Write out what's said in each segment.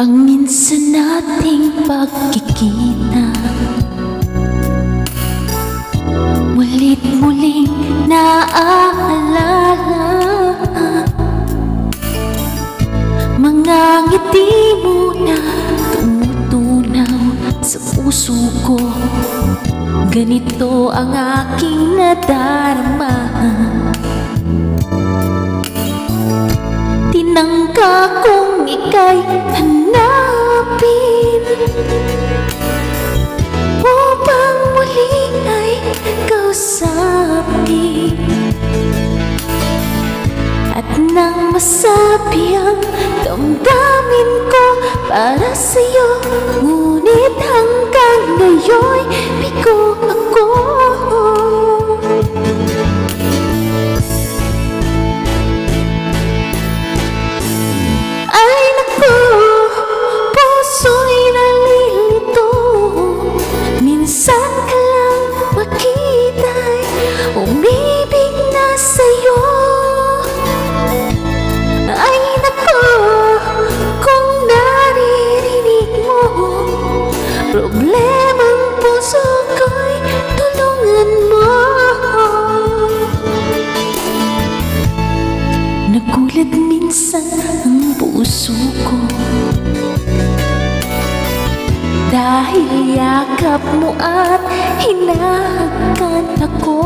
Ang minsan nating pagkikita, mulit-muling naaalala. Mga ngiti mo na tumutunaw sa puso ko. Ganito ang aking nadarama. Tinangka kong ika'y hanapin upang muling ay kausapin. At nang masabi ang damdamin ko para sa'yo, ngunit hanggang ngayon bigo ako. Ay naku, puso'y nalilito. Minsan ka lang makita'y umibig na sa'yo. Ay naku, kung naririnig mo problemang puso ko'y tulungan mo. Nagulat minsan ang puso ko dahil yakap mo at hinahagan ako.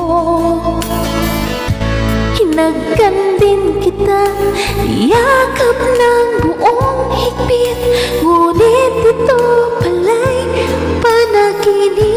Hinagkan din kita, yakap ng buong higpit, ngunit ito pala'y panaginip.